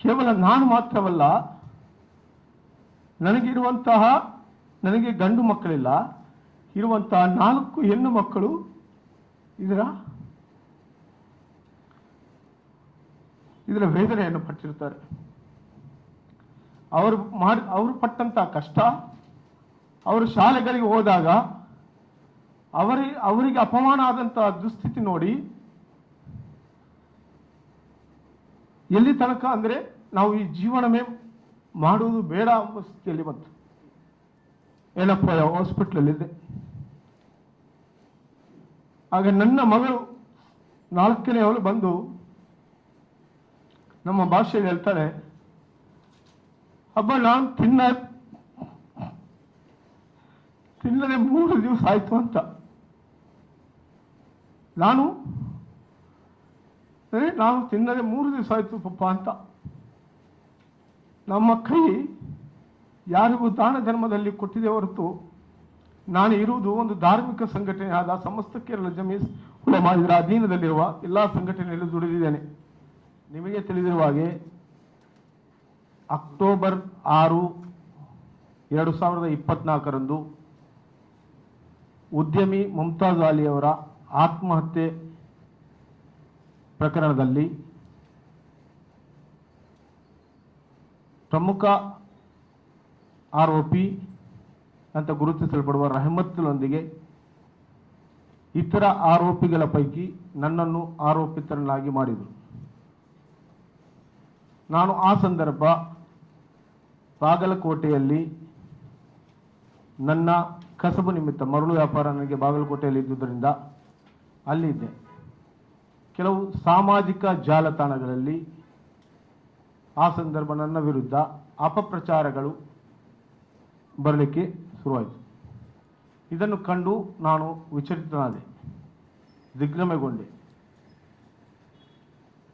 ಕೇವಲ ನಾನು ಮಾತ್ರವಲ್ಲ, ನನಗೆ ಗಂಡು ಮಕ್ಕಳಿಲ್ಲ, ಇರುವಂತಹ 4 ಹೆಣ್ಣು ಮಕ್ಕಳು ಇದರ ವೇದನೆಯನ್ನು ಪಟ್ಟಿರ್ತಾರೆ. ಅವರು ಪಟ್ಟಂತಹ ಕಷ್ಟ, ಅವರು ಶಾಲೆಗಳಿಗೆ ಹೋದಾಗ ಅವರಿಗೆ ಅಪಮಾನ ಆದಂತಹ ದುಸ್ಥಿತಿ ನೋಡಿ ಎಲ್ಲಿ ತನಕ ಅಂದರೆ ನಾವು ಈ ಜೀವನವೇ ಮಾಡುವುದು ಬೇಡ ಎಂಬ ಸ್ಥಿತಿಯಲ್ಲಿ ಬಂತು. ಏನಪ್ಪ ಹಾಸ್ಪಿಟ್ಲಲ್ಲಿದ್ದೆ. ಆಗ ನನ್ನ ಮಗಳು 4ನೇಯವಳು ಬಂದು ನಮ್ಮ ಭಾಷೆಯಲ್ಲಿ ಹೇಳ್ತಾಳೆ, ಹಬ್ಬ ನಾನು ತಿನ್ನದೆ 3 ದಿವಸ ಆಯ್ತು ಅಂತ. ನಾನು ತಿನ್ನದೆ 3 ದಿವಸ ಆಯ್ತು ಪಪ್ಪ ಅಂತ. ನಮ್ಮ ಕೈ ಯಾರಿಗೂ ದಾನ ಧರ್ಮದಲ್ಲಿ ಕೊಟ್ಟಿದೆ ಹೊರತು ನಾನು ಇರುವುದು ಒಂದು ಧಾರ್ಮಿಕ ಸಂಘಟನೆ ಆದ ಸಮಸ್ತ ಕೇರಳ ಜಮೀಸ್ ಉಲಮಾ ಇದರ ಅಧೀನದಲ್ಲಿರುವ ಎಲ್ಲ ಸಂಘಟನೆಯಲ್ಲಿ ದುಡಿದಿದ್ದೇನೆ. ನಿಮಗೆ ತಿಳಿದಿರುವ ಹಾಗೆ ಅಕ್ಟೋಬರ್ 6, 2024ರಂದು ಉದ್ಯಮಿ ಮುಮ್ತಾಜ್ ಅಲಿಯವರ ಆತ್ಮಹತ್ಯೆ ಪ್ರಕರಣದಲ್ಲಿ ಪ್ರಮುಖ ಆರೋಪಿ ಅಂತ ಗುರುತಿಸಲ್ಪಡುವ ರೆಹಮತ್ನೊಂದಿಗೆ ಇತರ ಆರೋಪಿಗಳ ಪೈಕಿ ನನ್ನನ್ನು ಆರೋಪಿತರನ್ನಾಗಿ ಮಾಡಿದರು. ನಾನು ಆ ಸಂದರ್ಭ ಬಾಗಲಕೋಟೆಯಲ್ಲಿ ನನ್ನ ಕಸಬು ನಿಮಿತ್ತ ಮರಳು ವ್ಯಾಪಾರ ನನಗೆ ಬಾಗಲಕೋಟೆಯಲ್ಲಿ ಇದ್ದುದರಿಂದ ಅಲ್ಲಿದ್ದೆ. ಕೆಲವು ಸಾಮಾಜಿಕ ಜಾಲತಾಣಗಳಲ್ಲಿ ಆ ಸಂದರ್ಭ ನನ್ನ ವಿರುದ್ಧ ಅಪಪ್ರಚಾರಗಳು ಬರಲಿಕ್ಕೆ ಶುರುವಾಯಿತು. ಇದನ್ನು ಕಂಡು ನಾನು ವಿಚಲಿತನಾದೆ, ದಿಗ್ಭ್ರಮೆಗೊಂಡೆ.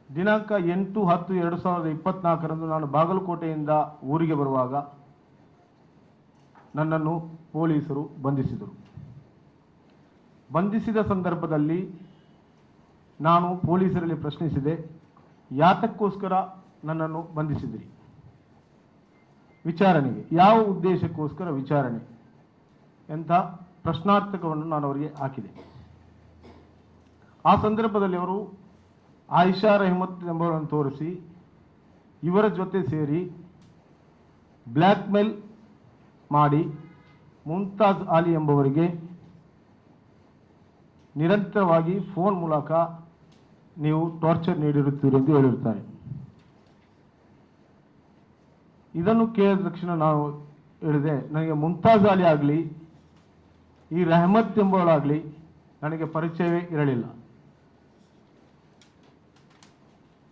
ದಿನಾಂಕ 8-10-2024ರಂದು ನಾನು ಬಾಗಲಕೋಟೆಯಿಂದ ಊರಿಗೆ ಬರುವಾಗ ನನ್ನನ್ನು ಪೊಲೀಸರು ಬಂಧಿಸಿದರು. ಬಂಧಿಸಿದ ಸಂದರ್ಭದಲ್ಲಿ ನಾನು ಪೊಲೀಸರಲ್ಲಿ ಪ್ರಶ್ನಿಸಿದೆ, ಯಾತಕ್ಕೋಸ್ಕರ ನನ್ನನ್ನು ಬಂಧಿಸಿದಿರಿ? ವಿಚಾರಣೆಗೆ ಯಾವ ಉದ್ದೇಶಕ್ಕೋಸ್ಕರ ವಿಚಾರಣೆ ಎಂಥ ಪ್ರಶ್ನಾರ್ಥಕವನ್ನು ನಾನು ಅವರಿಗೆ ಹಾಕಿದೆ. ಆ ಸಂದರ್ಭದಲ್ಲಿ ಅವರು ಆಯಿಷಾ ರೆಹಮತ್ ಎಂಬುವರನ್ನು ತೋರಿಸಿ ಇವರ ಜೊತೆ ಸೇರಿ ಬ್ಲ್ಯಾಕ್ ಮೇಲ್ ಮಾಡಿ ಮುಮ್ತಾಜ್ ಅಲಿ ಎಂಬುವರಿಗೆ ನಿರಂತರವಾಗಿ ಫೋನ್ ಮೂಲಕ ನೀವು ಟಾರ್ಚರ್ ನೀಡಿರುತ್ತೀರಿ ಎಂದು ಹೇಳಿರುತ್ತಾರೆ. ಇದನ್ನು ಕೇಳಿದ ತಕ್ಷಣ ನಾವು ಹೇಳಿದೆ, ನನಗೆ ಮುಮ್ತಾಜ್ ಅಲಿ ಆಗಲಿ ಈ ರೆಹಮತ್ ಎಂಬುವಳಾಗಲಿ ನನಗೆ ಪರಿಚಯವೇ ಇರಲಿಲ್ಲ.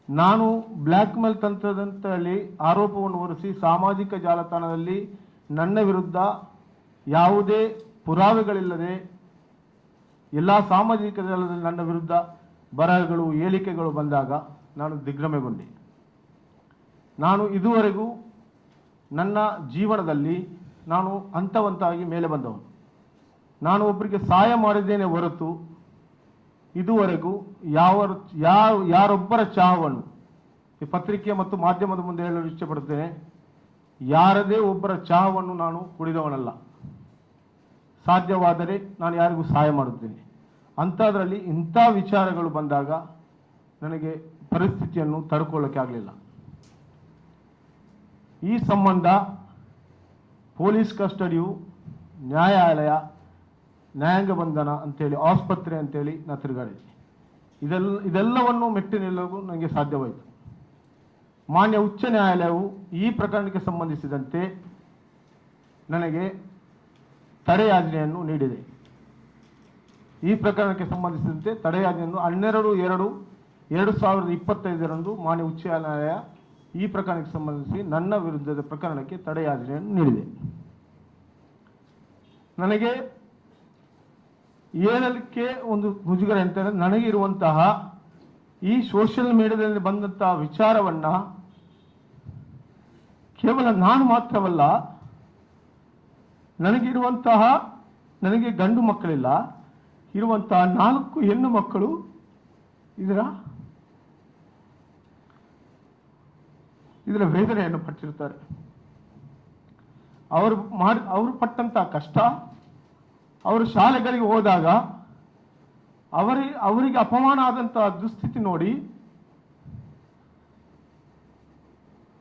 ನಾನು ಬ್ಲ್ಯಾಕ್ ಮೇಲ್ ತಂತ್ರದಂತಲ್ಲಿ ಆರೋಪವನ್ನು ಹೊರಿಸಿ ಸಾಮಾಜಿಕ ಜಾಲತಾಣದಲ್ಲಿ ನನ್ನ ವಿರುದ್ಧ ಯಾವುದೇ ಪುರಾವೆಗಳಿಲ್ಲದೆ ಎಲ್ಲ ಸಾಮಾಜಿಕ ಜಾಲದಲ್ಲಿ ನನ್ನ ವಿರುದ್ಧ ಬರಹಗಳು, ಹೇಳಿಕೆಗಳು ಬಂದಾಗ ನಾನು ದಿಗ್ಭ್ರಮೆಗೊಂಡೆ. ನಾನು ಇದುವರೆಗೂ ನನ್ನ ಜೀವನದಲ್ಲಿ ನಾನು ಹಂತವಂತಾಗಿ ಮೇಲೆ ಬಂದವನು. ನಾನು ಒಬ್ಬರಿಗೆ ಸಹಾಯ ಮಾಡಿದ್ದೇನೆ ಹೊರತು ಇದುವರೆಗೂ ಯಾರೊಬ್ಬರ ಚಾಹವನ್ನು ಈ ಪತ್ರಿಕೆ ಮತ್ತು ಮಾಧ್ಯಮದ ಮುಂದೆ ಹೇಳಲು ಇಷ್ಟಪಡುತ್ತೇನೆ, ಯಾರದೇ ಒಬ್ಬರ ಚಾಹವನ್ನು ನಾನು ಕುಡಿದವನಲ್ಲ. ಸಾಧ್ಯವಾದರೆ ನಾನು ಯಾರಿಗೂ ಸಹಾಯ ಮಾಡುತ್ತೇನೆ. ಅಂಥದ್ರಲ್ಲಿ ಇಂಥ ವಿಚಾರಗಳು ಬಂದಾಗ ನನಗೆ ಪರಿಸ್ಥಿತಿಯನ್ನು ತಡ್ಕೊಳ್ಳೋಕ್ಕೆ ಆಗಲಿಲ್ಲ. ಈ ಸಂಬಂಧ ಪೊಲೀಸ್ ಕಸ್ಟಡಿಯು, ನ್ಯಾಯಾಲಯ, ನ್ಯಾಯಾಂಗ ಬಂಧನ ಅಂತೇಳಿ, ಆಸ್ಪತ್ರೆ ಅಂತೇಳಿ ನಾನು ತಿರುಗಾಡಿದೆ. ಇದೆಲ್ಲವನ್ನು ಮೆಟ್ಟಿ ನಿಲ್ಲಲು ನನಗೆ ಸಾಧ್ಯವಾಯಿತು. ಮಾನ್ಯ ಉಚ್ಚ ನ್ಯಾಯಾಲಯವು ಈ ಪ್ರಕರಣಕ್ಕೆ ಸಂಬಂಧಿಸಿದಂತೆ ನನಗೆ ತಡೆಯಾಜ್ಞೆಯನ್ನು ನೀಡಿದೆ. ಈ ಪ್ರಕರಣಕ್ಕೆ ಸಂಬಂಧಿಸಿದಂತೆ ತಡೆಯಾಜ್ಞೆಯನ್ನು 12/2/2025ರಂದು ಮಾನ್ಯ ಉಚ್ಚ ನ್ಯಾಯಾಲಯ ಈ ಪ್ರಕರಣಕ್ಕೆ ಸಂಬಂಧಿಸಿ ನನ್ನ ವಿರುದ್ಧದ ಪ್ರಕರಣಕ್ಕೆ ತಡೆಯಾಜ್ಞೆಯನ್ನು ನೀಡಿದೆ. ನನಗೆ ಹೇಳಲಿಕ್ಕೆ ಒಂದು ಮುಜುಗರ ಅಂತಂದರೆ, ನನಗಿರುವಂತಹ ಈ ಸೋಷಿಯಲ್ ಮೀಡಿಯಾದಲ್ಲಿ ಬಂದಂತಹ ವಿಚಾರವನ್ನು ಕೇವಲ ನಾನು ಮಾತ್ರವಲ್ಲ, ನನಗೆ ಗಂಡು ಮಕ್ಕಳಿಲ್ಲ, ಇರುವಂತಹ 4 ಹೆಣ್ಣು ಮಕ್ಕಳು ಇದರ ವೇದನೆಯನ್ನು ಪಟ್ಟಿರ್ತಾರೆ. ಅವರು ಪಟ್ಟಂತ ಕಷ್ಟ, ಅವರು ಶಾಲೆಗಳಿಗೆ ಹೋದಾಗ ಅವರಿಗೆ ಅಪಮಾನ ಆದಂತಹ ದುಸ್ಥಿತಿ ನೋಡಿ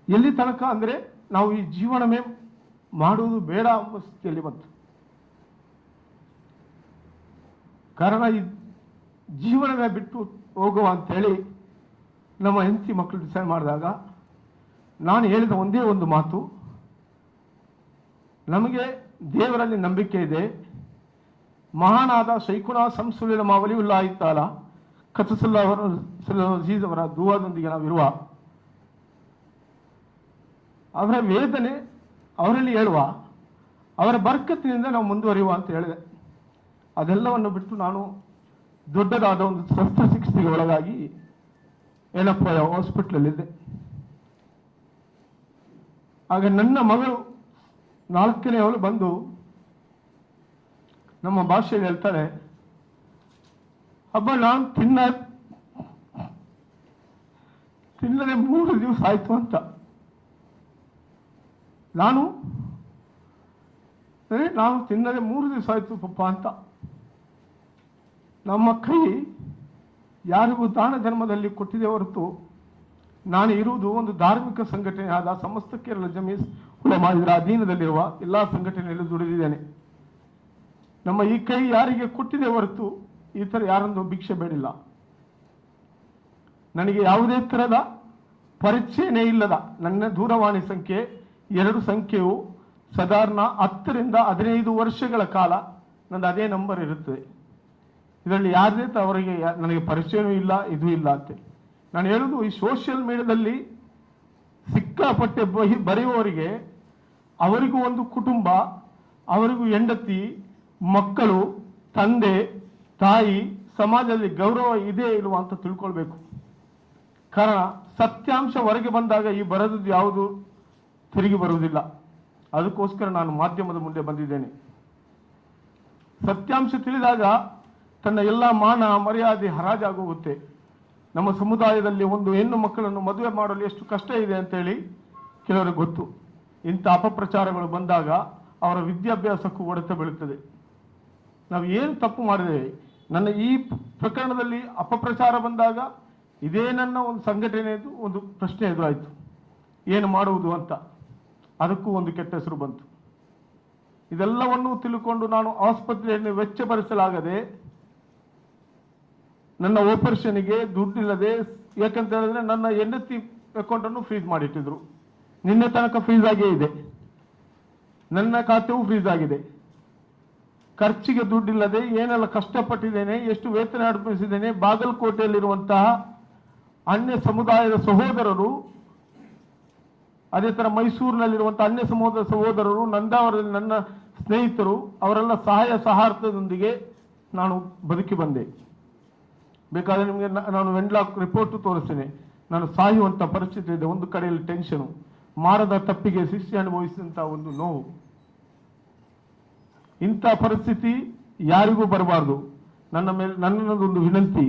ಎಲ್ಲಿ ತನಕ ಅಂದ್ರೆ ನಾವು ಈ ಜೀವನವೇ ಮಾಡುವುದು ಬೇಡ ಎಂಬ ಸ್ಥಿತಿಯಲ್ಲಿ ಬಂತು. ಕಾರಣ ಈ ಜೀವನವೇ ಬಿಟ್ಟು ಹೋಗುವ ಅಂತೇಳಿ ನಮ್ಮ ಹೆಂಡತಿ ಮಕ್ಕಳು ಡಿಸೈಡ್ ಮಾಡಿದಾಗ ನಾನು ಹೇಳಿದ ಒಂದೇ ಒಂದು ಮಾತು, ನಮಗೆ ದೇವರಲ್ಲಿ ನಂಬಿಕೆ ಇದೆ. ಮಹಾನಾದ ಶೈಖುನಾ ಸಂಸುಲಿನ ವಲಿಯುಲ್ಲಾಹಿ ತಾಲಾ ಅವರ ದುವಾದೊಂದಿಗೆ ನಾವಿರುವ, ಅವರ ವೇದನೆ ಅವರಲ್ಲಿ ಹೇಳುವ, ಅವರ ಬರ್ಕತ್ತಿನಿಂದ ನಾವು ಮುಂದುವರಿಯುವ ಅಂತ ಹೇಳಿದೆ. ಅದೆಲ್ಲವನ್ನು ಬಿಟ್ಟು ನಾನು ದೊಡ್ಡದಾದ ಒಂದು ಶಸ್ತ್ರಚಿಕಿತ್ಸೆಗೆ ಒಳಗಾಗಿ ಏನಪ್ಪ ಹಾಸ್ಪಿಟ್ಲಲ್ಲಿದ್ದೆ. ಆಗ ನನ್ನ ಮಗಳು 4ನೇಯವಳು ಬಂದು ನಮ್ಮ ಭಾಷೆಯಲ್ಲಿ ಹೇಳ್ತಾಳೆ, ಹಬ್ಬ ನಾನು ತಿನ್ನದೆ 3 ದಿವಸ ಆಯ್ತು ಅಂತ. ನಾನು ತಿನ್ನದೆ 3 ದಿವಸ ಆಯ್ತು ಪಪ್ಪ ಅಂತ. ನಮ್ಮ ಕೈ ಯಾರಿಗೂ ದಾನ ಧರ್ಮದಲ್ಲಿ ಕೊಟ್ಟಿದೆ ಹೊರತು, ನಾನು ಇರುವುದು ಒಂದು ಧಾರ್ಮಿಕ ಸಂಘಟನೆಯಾದ ಸಮಸ್ತ ಕೇರಳ ಜಮೀಸ್ ಉಲಮಾ ಇದರ ಅಧೀನದಲ್ಲಿರುವ ಎಲ್ಲ ಸಂಘಟನೆಯಲ್ಲಿ ದುಡಿದಿದ್ದೇನೆ. ನಮ್ಮ ಈ ಕೈ ಯಾರಿಗೆ ಕೊಟ್ಟಿದೆ ಹೊರತು ಈ ಥರ ಯಾರೊಂದು ಭಿಕ್ಷೆ ಬೇಡಿಲ್ಲ. ನನಗೆ ಯಾವುದೇ ಥರದ ಪರಿಚಯನೇ ಇಲ್ಲದ ನನ್ನ ದೂರವಾಣಿ ಸಂಖ್ಯೆ 2 ಸಂಖ್ಯೆಯು ಸಾಧಾರಣ 10 ರಿಂದ 15 ವರ್ಷಗಳ ಕಾಲ ನಂದು ಅದೇ ನಂಬರ್ ಇರುತ್ತದೆ. ಇದರಲ್ಲಿ ಯಾರದೇ ಅವರಿಗೆ ನನಗೆ ಪರಿಚಯವೂ ಇಲ್ಲ, ಇದು ಇಲ್ಲ ಅಂತ. ನಾನು ಹೇಳುವುದು, ಈ ಸೋಷಿಯಲ್ ಮೀಡಿಯಾದಲ್ಲಿ ಸಿಕ್ಕಾಪಟ್ಟೆ ಬರೆಯುವವರಿಗೆ ಅವರಿಗೂ ಒಂದು ಕುಟುಂಬ, ಅವರಿಗೂ ಹೆಂಡತಿ, ಮಕ್ಕಳು, ತಂದೆ, ತಾಯಿ, ಸಮಾಜದಲ್ಲಿ ಗೌರವ ಇದೆ ಇಲ್ವಾ ಅಂತ ತಿಳ್ಕೊಳ್ಬೇಕು. ಕಾರಣ ಸತ್ಯಾಂಶ ಹೊರಗೆ ಬಂದಾಗ ಈ ಬರೆದದ್ದು ಯಾವುದು ತಿರುಗಿ ಬರುವುದಿಲ್ಲ. ಅದಕ್ಕೋಸ್ಕರ ನಾನು ಮಾಧ್ಯಮದ ಮುಂದೆ ಬಂದಿದ್ದೇನೆ. ಸತ್ಯಾಂಶ ತಿಳಿದಾಗ ತನ್ನ ಎಲ್ಲ ಮಾನ ಮರ್ಯಾದೆ ಹರಾಜಾಗೋಗುತ್ತೆ. ನಮ್ಮ ಸಮುದಾಯದಲ್ಲಿ ಒಂದು ಹೆಣ್ಣು ಮಕ್ಕಳನ್ನು ಮದುವೆ ಮಾಡಲು ಎಷ್ಟು ಕಷ್ಟ ಇದೆ ಅಂತೇಳಿ ಕೆಲವರಿಗೆ ಗೊತ್ತು. ಇಂಥ ಅಪಪ್ರಚಾರಗಳು ಬಂದಾಗ ಅವರ ವಿದ್ಯಾಭ್ಯಾಸಕ್ಕೂ ಹೊಡೆತ ಬೀಳುತ್ತದೆ. ನಾವು ಏನು ತಪ್ಪು ಮಾಡಿದ್ದೇವೆ? ನನ್ನ ಈ ಪ್ರಕರಣದಲ್ಲಿ ಅಪಪ್ರಚಾರ ಬಂದಾಗ ಇದೇ ನನ್ನ ಒಂದು ಸಂಘಟನೆಯದು ಒಂದು ಪ್ರಶ್ನೆ ಎದುರಾಯಿತು, ಏನು ಮಾಡುವುದು ಅಂತ. ಅದಕ್ಕೂ ಒಂದು ಕೆಟ್ಟ ಹೆಸರು ಬಂತು. ಇದೆಲ್ಲವನ್ನೂ ತಿಳ್ಕೊಂಡು ನಾನು ಆಸ್ಪತ್ರೆಯನ್ನು ವೆಚ್ಚ ಭರಿಸಲಾಗದೆ, ನನ್ನ ಆಪರೇಷನ್ಗೆ ದುಡ್ಡಿಲ್ಲದೆ, ಯಾಕಂತ ಹೇಳಿದ್ರೆ ನನ್ನ ಹೆಂಡತಿ ಅಕೌಂಟನ್ನು ಫ್ರೀಸ್ ಮಾಡಿಟ್ಟಿದ್ರು. ನಿನ್ನೆ ತನಕ ಫ್ರೀಸ್ ಆಗೇ ಇದೆ, ನನ್ನ ಖಾತೆಯೂ ಫ್ರೀಸ್ ಆಗಿದೆ. ಖರ್ಚಿಗೆ ದುಡ್ಡಿಲ್ಲದೆ ಏನೆಲ್ಲ ಕಷ್ಟಪಟ್ಟಿದ್ದೇನೆ, ಎಷ್ಟು ವೇತನ ಅರ್ಪಿಸಿದ್ದೇನೆ. ಬಾಗಲಕೋಟೆಯಲ್ಲಿರುವಂತಹ ಅನ್ಯ ಸಮುದಾಯದ ಸಹೋದರರು, ಅದೇ ತರ ಮೈಸೂರಿನಲ್ಲಿರುವಂತಹ ಅನ್ಯ ಸಹೋದರರು, ನಂದಾವರದಲ್ಲಿ ನನ್ನ ಸ್ನೇಹಿತರು, ಅವರೆಲ್ಲ ಸಹಾಯ ಸಹಾರ್ಥದೊಂದಿಗೆ ನಾನು ಬದುಕಿ ಬಂದೆ. ಬೇಕಾದ್ರೆ ನಿಮಗೆ ನಾನು ವೆಂಡ್ಲಾಕ್ ರಿಪೋರ್ಟ್ ತೋರಿಸ್ತೇನೆ. ನಾನು ಸಾಯುವಂತ ಪರಿಸ್ಥಿತಿ ಇದೆ. ಒಂದು ಕಡೆಯಲ್ಲಿ ಟೆನ್ಷನು, ಮಾರದ ತಪ್ಪಿಗೆ ಶಿಕ್ಷೆ ಅನುಭವಿಸಿದಂತಹ ಒಂದು ನೋವು. ಇಂಥ ಪರಿಸ್ಥಿತಿ ಯಾರಿಗೂ ಬರಬಾರ್ದು. ನನ್ನದೊಂದು ವಿನಂತಿ,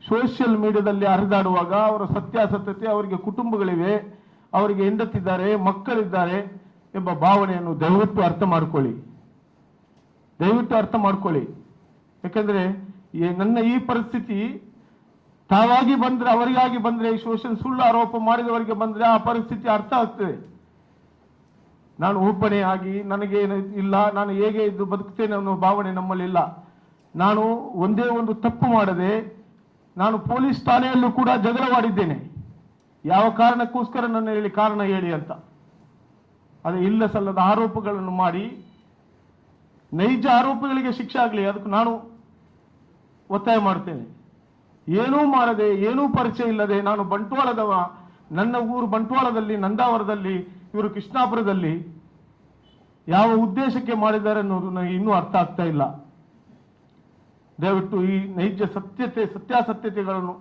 ಸೋಷಿಯಲ್ ಮೀಡಿಯಾದಲ್ಲಿ ಹರಿದಾಡುವಾಗ ಅವರ ಸತ್ಯಾಸತ್ಯತೆ, ಅವರಿಗೆ ಕುಟುಂಬಗಳಿವೆ, ಅವರಿಗೆ ಹೆಂಡತಿದ್ದಾರೆ, ಮಕ್ಕಳಿದ್ದಾರೆ ಎಂಬ ಭಾವನೆಯನ್ನು ದಯವಿಟ್ಟು ಅರ್ಥ ಮಾಡ್ಕೊಳ್ಳಿ. ಯಾಕಂದ್ರೆ ನನ್ನ ಈ ಪರಿಸ್ಥಿತಿ ತಾವಾಗಿ ಬಂದ್ರೆ, ಅವರಿಗಾಗಿ ಬಂದ್ರೆ, ಸೋಷಿಯಲ್ ಸುಳ್ಳು ಆರೋಪ ಮಾಡಿದವರಿಗೆ ಬಂದ್ರೆ ಆ ಪರಿಸ್ಥಿತಿ ಅರ್ಥ ಆಗ್ತದೆ. ನಾನು ಒಬ್ಬನೇ ಆಗಿ ನನಗೇನು ಇಲ್ಲ, ನಾನು ಹೇಗೆ ಇದ್ದು ಬದುಕ್ತೇನೆ ಅನ್ನೋ ಭಾವನೆ ನಮ್ಮಲ್ಲಿ ಇಲ್ಲ. ನಾನು ಒಂದೇ ಒಂದು ತಪ್ಪು ಮಾಡದೆ ನಾನು ಪೊಲೀಸ್ ಠಾಣೆಯಲ್ಲೂ ಕೂಡ ಜಗಳವಾಡಿದ್ದೇನೆ. ಯಾವ ಕಾರಣಕ್ಕೋಸ್ಕರ ನನ್ನ ಕಾರಣ ಹೇಳಿ ಅಂತ. ಅದು ಇಲ್ಲ ಸಲ್ಲದ ಆರೋಪಗಳನ್ನು ಮಾಡಿ, ನೈಜ ಆರೋಪಿಗಳಿಗೆ ಶಿಕ್ಷೆ ಆಗಲಿ ಅದಕ್ಕೆ ನಾನು ಒತ್ತಾಯ ಮಾಡ್ತೇನೆ. ಏನೂ ಮಾಡದೆ, ಏನೂ ಪರಿಚಯ ಇಲ್ಲದೆ ನಾನು ಬಂಟ್ವಾಳದವ, ನನ್ನ ಊರು ಬಂಟ್ವಾಳದಲ್ಲಿ, ನಂದಾವರದಲ್ಲಿ, ಇವರು ಕೃಷ್ಣಾಪುರದಲ್ಲಿ ಯಾವ ಉದ್ದೇಶಕ್ಕೆ ಮಾಡಿದ್ದಾರೆ ಅನ್ನೋದು ನನಗೆ ಇನ್ನೂ ಅರ್ಥ ಆಗ್ತಾ ಇಲ್ಲ. ದಯವಿಟ್ಟು ಈ ನೈಜ ಸತ್ಯಾಸತ್ಯತೆಗಳನ್ನು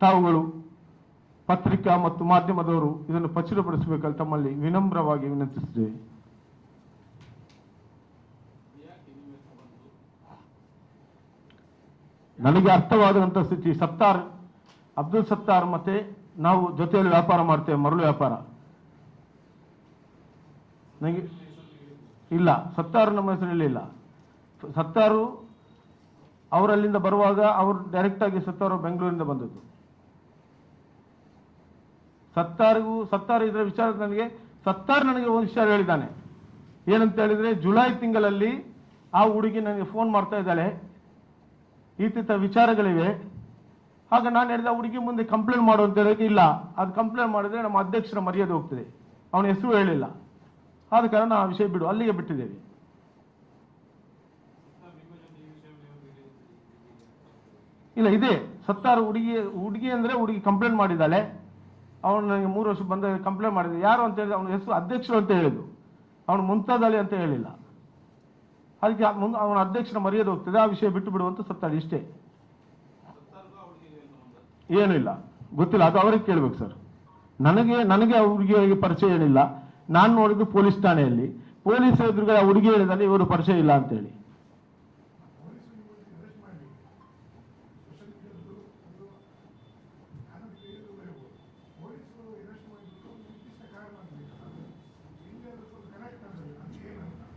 ತಾವುಗಳು ಪತ್ರಿಕಾ ಮತ್ತು ಮಾಧ್ಯಮದವರು ಇದನ್ನು ಪ್ರಚುರಪಡಿಸಬೇಕಂತ ತಮ್ಮಲ್ಲಿ ವಿನಮ್ರವಾಗಿ ವಿನಂತಿಸಿದ್ದೇವೆ. ನನಗೆ ಅರ್ಥವಾದಂಥ ಸ್ಥಿತಿ, ಅಬ್ದುಲ್ ಸತ್ತಾರ್ ಮತ್ತೆ ನಾವು ಜೊತೆಯಲ್ಲಿ ವ್ಯಾಪಾರ ಮಾಡ್ತೇವೆ, ಮರಳು ವ್ಯಾಪಾರ. ನನಗೆ ಇಲ್ಲ, ಸತ್ತಾರು ನಮ್ಮ ಹೆಸರಲ್ಲಿ ಇಲ್ಲ. ಸತ್ತಾರು ಅವರಲ್ಲಿಂದ ಬರುವಾಗ ಅವರು ಡೈರೆಕ್ಟ್ ಆಗಿ ಸತ್ತಾರು ಬೆಂಗಳೂರಿಂದ ಬಂದದ್ದು. ಸತ್ತಾರು ಇದರ ವಿಚಾರ ಸತ್ತಾರು ನನಗೆ ಒಂದು ವಿಚಾರ ಹೇಳಿದ್ದಾನೆ. ಏನಂತ ಹೇಳಿದ್ರೆ, ಜುಲೈ ತಿಂಗಳಲ್ಲಿ ಆ ಹುಡುಗಿ ನನಗೆ ಫೋನ್ ಮಾಡ್ತಾ ಇದ್ದಾಳೆ, ಈ ವಿಚಾರಗಳಿವೆ. ಆಗ ನಾನು ಹೇಳಿದ ಹುಡುಗಿ ಮುಂದೆ ಕಂಪ್ಲೇಂಟ್ ಮಾಡು ಅಂತ ಹೇಳೋಕೆ, ಇಲ್ಲ, ಅದು ಕಂಪ್ಲೇಂಟ್ ಮಾಡಿದ್ರೆ ನಮ್ಮ ಅಧ್ಯಕ್ಷರ ಮರ್ಯಾದೆ ಹೋಗ್ತದೆ. ಅವನ ಹೆಸರು ಹೇಳಿಲ್ಲ, ಆದ ಕಾರಣ ಆ ವಿಷಯ ಬಿಡು, ಅಲ್ಲಿಗೆ ಬಿಟ್ಟಿದ್ದೇವೆ. ಇಲ್ಲ, ಇದೆ ಸತ್ತಾರು ಹುಡುಗಿ ಅಂದ್ರೆ ಹುಡುಗಿ ಕಂಪ್ಲೇಂಟ್ ಮಾಡಿದ್ದಾಳೆ. ಅವನು ನನಗೆ 3 ವರ್ಷ ಬಂದ ಕಂಪ್ಲೇಂಟ್ ಮಾಡಿದೆ. ಯಾರು ಅಂತ ಹೇಳಿದ್ರೆ ಅವನ ಹೆಸರು ಅಧ್ಯಕ್ಷರು ಅಂತ ಹೇಳಿದ್ದು, ಅವನು ಮುಂತಾದಳಿ ಅಂತ ಹೇಳಿಲ್ಲ. ಅದಕ್ಕೆ ಅವನ ಅಧ್ಯಕ್ಷರ ಮರ್ಯಾದೆ ಹೋಗ್ತದೆ, ಆ ವಿಷಯ ಬಿಟ್ಟು ಬಿಡುವಂತ ಸತ್ತಾಳೆ, ಇಷ್ಟೇ. ಏನೂ ಇಲ್ಲ, ಗೊತ್ತಿಲ್ಲ, ಅದು ಅವರಿಗೆ ಕೇಳ್ಬೇಕು ಸರ್. ನನಗೆ ಆ ಹುಡುಗಿಯವರಿಗೆ ಪರಿಚಯ ಏನಿಲ್ಲ. ನಾನು ನೋಡಿದ್ದು ಪೊಲೀಸ್ ಠಾಣೆಯಲ್ಲಿ, ಪೊಲೀಸ್ ಎದುರುಗಡೆ ಆ ಹುಡುಗಿ ಹೇಳಿದಲ್ಲಿ ಇವರು ಪರಿಚಯ ಇಲ್ಲ ಅಂತೇಳಿ.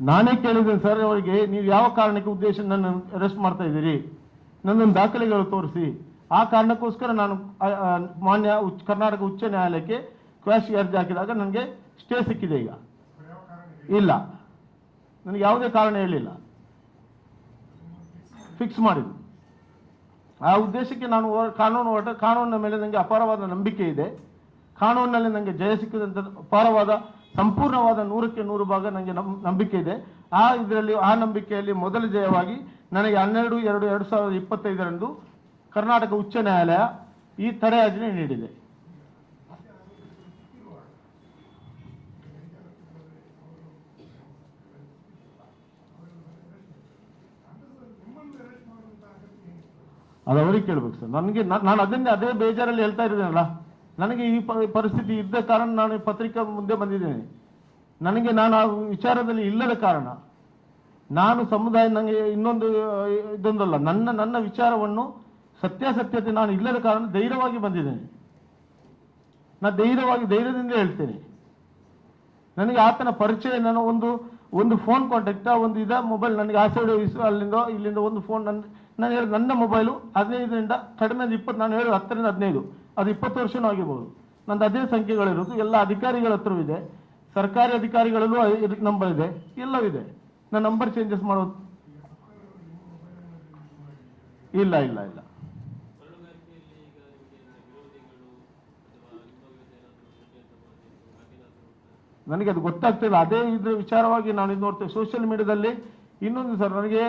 ನಾನೇ ಕೇಳಿದ್ದೇನೆ ಸರ್ ಅವರಿಗೆ, ನೀವು ಯಾವ ಕಾರಣಕ್ಕೆ ಉದ್ದೇಶ ನನ್ನ ಅರೆಸ್ಟ್ ಮಾಡ್ತಾ ಇದ್ದೀರಿ, ನನ್ನೊಂದು ದಾಖಲೆಗಳು ತೋರಿಸಿ. ಆ ಕಾರಣಕ್ಕೋಸ್ಕರ ನಾನು ಮಾನ್ಯ ಕರ್ನಾಟಕ ಉಚ್ಚ ನ್ಯಾಯಾಲಯಕ್ಕೆ ಕ್ವಾಶ್ ಅರ್ಜಿ ಹಾಕಿದಾಗ ನನಗೆ ಸ್ಟೇ ಸಿಕ್ಕಿದೆ. ಈಗ ಇಲ್ಲ, ನನಗೆ ಯಾವುದೇ ಕಾರಣ ಹೇಳಿಲ್ಲ, ಫಿಕ್ಸ್ ಮಾಡಿದ್ದು. ಆ ಉದ್ದೇಶಕ್ಕೆ ನಾನು ಕಾನೂನಿನ ಮೇಲೆ ನನಗೆ ಅಪಾರವಾದ ನಂಬಿಕೆ ಇದೆ. ಕಾನೂನಿನಲ್ಲಿ ನನಗೆ ಜಯ ಸಿಕ್ಕಿದಂಥ ಅಪಾರವಾದ ಸಂಪೂರ್ಣವಾದ 100ಕ್ಕೆ 100 ಭಾಗ ನನಗೆ ನಂಬಿಕೆ ಇದೆ. ಆ ನಂಬಿಕೆಯಲ್ಲಿ ಮೊದಲ ಜಯವಾಗಿ ನನಗೆ 12/2/2025 ಕರ್ನಾಟಕ ಉಚ್ಚ ನ್ಯಾಯಾಲಯ ಈ ತಡೆಯಾಜ್ಞೆ ನೀಡಿದೆ. ಅದು ಅವರಿಗೆ ಕೇಳ್ಬೇಕು ಸರ್. ನಾನು ಅದೇ ಬೇಜಾರಲ್ಲಿ ಹೇಳ್ತಾ ಇದ್ದೀನಲ್ಲ, ನನಗೆ ಈ ಪರಿಸ್ಥಿತಿ ಇದ್ದ ಕಾರಣ ನಾನು ಈ ಪತ್ರಿಕಾ ಮುಂದೆ ಬಂದಿದ್ದೇನೆ. ನಾನು ಆ ವಿಚಾರದಲ್ಲಿ ಇಲ್ಲದ ಕಾರಣ ನಾನು ಸಮುದಾಯ ನನಗೆ ಇದೊಂದಲ್ಲ, ನನ್ನ ವಿಚಾರವನ್ನು ಸತ್ಯಾಸತ್ಯತೆ ನಾನು ಇಲ್ಲದ ಕಾರಣ ಧೈರ್ಯವಾಗಿ ಬಂದಿದ್ದೇನೆ. ನಾನು ಧೈರ್ಯದಿಂದ ಹೇಳ್ತೇನೆ. ನನಗೆ ಆತನ ಪರಿಚಯ, ನಾನು ಒಂದು ಫೋನ್ ಕಾಂಟ್ಯಾಕ್ಟ್, ಒಂದು ಮೊಬೈಲ್ ನನಗೆ ಆಸೆ ಇಲ್ಲಿಂದ ಒಂದು ಫೋನ್ ನಾನು ಹೇಳಿ, ನನ್ನ ಮೊಬೈಲು 15ರಿಂದ ಕಡಿಮೆ 20, ನಾನು ಹೇಳಿ 10ರಿಂದ 15, ಅದು 20 ವರ್ಷನೂ ಆಗಿರ್ಬೋದು. ನಂದು ಅದೇ ಸಂಖ್ಯೆಗಳಿರೋದು. ಎಲ್ಲ ಅಧಿಕಾರಿಗಳ ಹತ್ರವೂ ಇದೆ, ಸರ್ಕಾರಿ ಅಧಿಕಾರಿಗಳಲ್ಲೂ ನಂಬರ್ ಇದೆ, ಎಲ್ಲವಿದೆ. ನನ್ನ ನಂಬರ್ ಚೇಂಜಸ್ ಮಾಡೋದು ಇಲ್ಲ. ನನಗೆ ಅದು ಗೊತ್ತಾಗ್ತಿಲ್ಲ. ಅದೇ ಇದ್ರ ವಿಚಾರವಾಗಿ ನಾನು ಇದು ನೋಡ್ತೇವೆ ಸೋಷಿಯಲ್ ಮೀಡಿಯಾದಲ್ಲಿ. ಇನ್ನೊಂದು ಸರ್, ನನಗೆ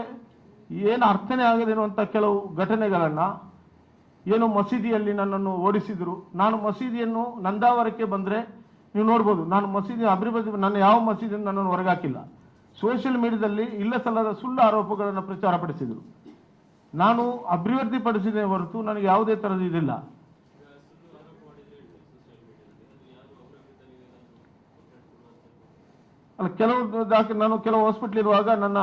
ಏನು ಅರ್ಥನೇ ಆಗದೇನು ಅಂತ ಕೆಲವು ಘಟನೆಗಳನ್ನ, ಏನು ಮಸೀದಿಯಲ್ಲಿ ನನ್ನನ್ನು ಓಡಿಸಿದ್ರು. ನಾನು ಮಸೀದಿಯನ್ನು ನಂದಾವರಕ್ಕೆ ಬಂದರೆ ನೀವು ನೋಡ್ಬೋದು, ನಾನು ಮಸೀದಿ ಅಭಿವೃದ್ಧಿ, ನನ್ನ ಯಾವ ಮಸೀದಿಯನ್ನು ನನ್ನನ್ನು ಹೊರಗಾಕಿಲ್ಲ. ಸೋಷಿಯಲ್ ಮೀಡಿಯಾದಲ್ಲಿ ಇಲ್ಲ ಸಲ್ಲದ ಸುಳ್ಳು ಆರೋಪಗಳನ್ನು ಪ್ರಚಾರಪಡಿಸಿದರು. ನಾನು ಅಭಿವೃದ್ಧಿ ಪಡಿಸಿದೆ ಹೊರತು ನನಗೆ ಯಾವುದೇ ಥರದ ಇದಿಲ್ಲ. ಅಲ್ಲ, ನಾನು ಕೆಲವು ಹಾಸ್ಪಿಟ್ಲ್ ಇರುವಾಗ ನನ್ನ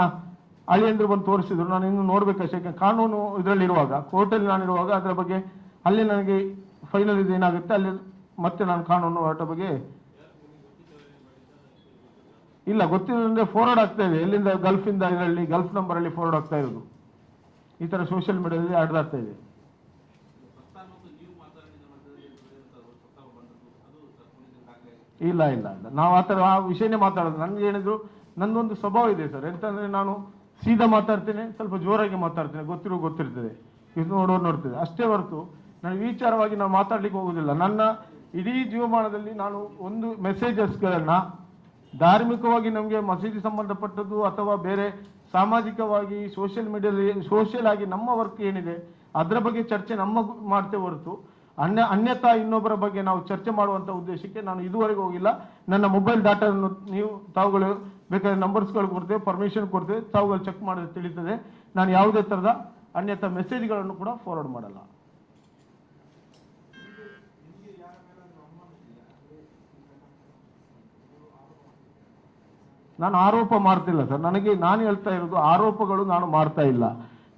ಅಳಿಯಂದ್ರು ಬಂದು ತೋರಿಸಿದ್ರು. ನಾನು ಇನ್ನು ನೋಡ್ಬೇಕಷ್ಟೇ, ಕಾನೂನು ಇದರಲ್ಲಿರುವಾಗ, ಕೋರ್ಟಲ್ಲಿ ನಾನಿರುವಾಗ ಅದರ ಬಗ್ಗೆ ಅಲ್ಲಿ ನನಗೆ ಫೈನಲ್ ಏನಾಗುತ್ತೆ ಅಲ್ಲಿ ಮತ್ತೆ ನಾನು ಕಾನೂನು ಹೋರಾಟ ಬಗ್ಗೆ ಇಲ್ಲ ಗೊತ್ತಿದ್ರೆ ಫಾರ್ವರ್ಡ್ ಆಗ್ತಾ ಇದೆ. ಎಲ್ಲಿಂದ ಗಲ್ಫಿಂದ ಇದರಲ್ಲಿ ಗಲ್ಫ್ ನಂಬರಲ್ಲಿ ಫಾರ್ವರ್ಡ್ ಆಗ್ತಾ ಇರೋದು. ಈ ಥರ ಸೋಷಿಯಲ್ ಮೀಡಿಯಾದಲ್ಲಿ ಆಡ್ದಾಗ್ತಾ ಇದೆ. ಇಲ್ಲ, ನಾವು ಆ ವಿಷಯನೇ ಮಾತಾಡೋದು. ನನಗೆ ಹೇಳಿದ್ರು, ನನ್ನೊಂದು ಸ್ವಭಾವ ಇದೆ ಸರ್, ಎಂತಂದ್ರೆ ನಾನು ಸೀದಾ ಮಾತಾಡ್ತೇನೆ, ಸ್ವಲ್ಪ ಜೋರಾಗಿ ಮಾತಾಡ್ತೇನೆ, ಗೊತ್ತಿರ್ತದೆ, ಇದು ನೋಡ್ತದೆ ಅಷ್ಟೇ ಹೊರತು ನಾನು ವಿಚಾರವಾಗಿ ನಾವು ಮಾತಾಡ್ಲಿಕ್ಕೆ ಹೋಗುದಿಲ್ಲ. ನನ್ನ ಇಡೀ ಜೀವಮಾನದಲ್ಲಿ ನಾನು ಒಂದು ಮೆಸೇಜಸ್ಗಳನ್ನ ಧಾರ್ಮಿಕವಾಗಿ ನಮಗೆ ಮಸೀದಿ ಸಂಬಂಧಪಟ್ಟದ್ದು ಅಥವಾ ಬೇರೆ ಸಾಮಾಜಿಕವಾಗಿ ಸೋಷಿಯಲ್ ಆಗಿ ನಮ್ಮ ವರ್ಕ್ ಏನಿದೆ ಅದರ ಬಗ್ಗೆ ಚರ್ಚೆ ಮಾಡ್ತೇವೆ ಹೊರತು ಅನ್ಯತಾ ಇನ್ನೊಬ್ಬರ ಬಗ್ಗೆ ನಾವು ಚರ್ಚೆ ಮಾಡುವಂತ ಉದ್ದೇಶಕ್ಕೆ ನಾನು ಇದುವರೆಗೂ ಹೋಗಿಲ್ಲ. ನನ್ನ ಮೊಬೈಲ್ ಡಾಟಾವನ್ನು ತಾವುಗಳು ಬೇಕಾದ್ರೆ ನಂಬರ್ಸ್ಗಳು ಕೊಡ್ತೇವೆ, ಪರ್ಮಿಷನ್ ಕೊಡ್ತೇವೆ, ತಾವುಗಳು ಚೆಕ್ ಮಾಡಿದ್ರೆ ತಿಳಿತದೆ. ನಾನು ಯಾವುದೇ ಥರದ ಅನ್ಯತಾ ಮೆಸೇಜ್ಗಳನ್ನು ಕೂಡ ಫಾರ್ವರ್ಡ್ ಮಾಡಲ್ಲ. ನಾನು ಆರೋಪ ಮಾಡ್ತಿಲ್ಲ ಸರ್. ನಾನು ಹೇಳ್ತಾ ಇರೋದು ಆರೋಪಗಳು ನಾನು ಮಾಡ್ತಾ ಇಲ್ಲ.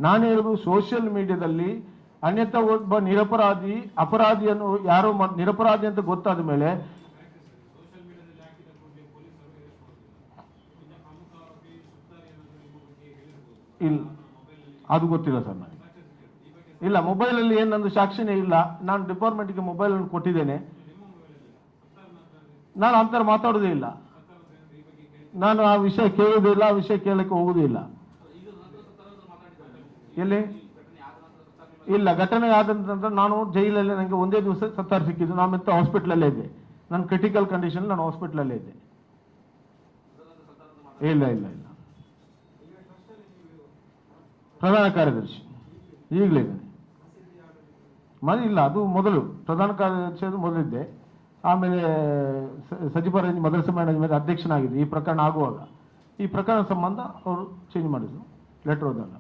ನಾನು ಹೇಳೋದು ಸೋಷಿಯಲ್ ಮೀಡಿಯಾದಲ್ಲಿ ಅನ್ಯथा ಒಬ್ಬ ನಿರಪರಾಧಿ ಅಪರಾಧಿಯನ್ನು ಯಾರೋ ನಿರಪರಾಧಿ ಅಂತ ಗೊತ್ತಾದ ಮೇಲೆ ಇಲ್ಲ, ಅದು ಗೊತ್ತಿಲ್ಲ ಸರ್ ನನಗೆ. ಇಲ್ಲ, ಮೊಬೈಲಲ್ಲಿ ಏನು ನಂದು ಸಾಕ್ಷಿನೇ ಇಲ್ಲ. ನಾನು ಡಿಪಾರ್ಟ್ಮೆಂಟ್ಗೆ ಮೊಬೈಲ್ ಅನ್ನು ಕೊಟ್ಟಿದ್ದೇನೆ. ನಾನು ಅಂತರ ಮಾತಾಡೋದೇ ಇಲ್ಲ. ನಾನು ಆ ವಿಷಯ ಕೇಳುವುದೇ ಇಲ್ಲ, ಆ ವಿಷಯ ಕೇಳಕ್ಕೆ ಹೋಗುವುದೇ ಇಲ್ಲ. ಎಲ್ಲಿ ಇಲ್ಲ, ಘಟನೆ ಆದ ನಂತರ ನಾನು ಜೈಲಲ್ಲಿ ನನಗೆ ಒಂದೇ ದಿವಸ ಸತ್ತಾರ ಸಿಕ್ಕಿದ್ದು. ನಾನು ಮತ್ತೆ ಹಾಸ್ಪಿಟ್ಲಲ್ಲೇ ಇದ್ದೆ. ನನ್ನ ಕ್ರಿಟಿಕಲ್ ಕಂಡೀಷನ್, ನಾನು ಹಾಸ್ಪಿಟ್ಲಲ್ಲೇ ಇದ್ದೆ. ಇಲ್ಲ ಇಲ್ಲ ಇಲ್ಲ, ಪ್ರಧಾನ ಕಾರ್ಯದರ್ಶಿ ಈಗಲೇ ಇದ್ದೇನೆ. ಇಲ್ಲ, ಅದು ಮೊದಲು ಪ್ರಧಾನ ಕಾರ್ಯದರ್ಶಿ ಅದು ಮೊದಲಿದ್ದೆ. ಆಮೇಲೆ ಸಚಿವ ಮದರಸಾ ಮ್ಯಾನೇಜ್ಮೆಂಟ್ ಅಧ್ಯಕ್ಷನಾಗಿದೆ ಈ ಪ್ರಕರಣ ಆಗುವಾಗ. ಈ ಪ್ರಕರಣ ಸಂಬಂಧ ಅವರು ಚೇಂಜ್ ಮಾಡಿದ್ರು, ಲೆಟರ್ ಓದಲ್ಲ.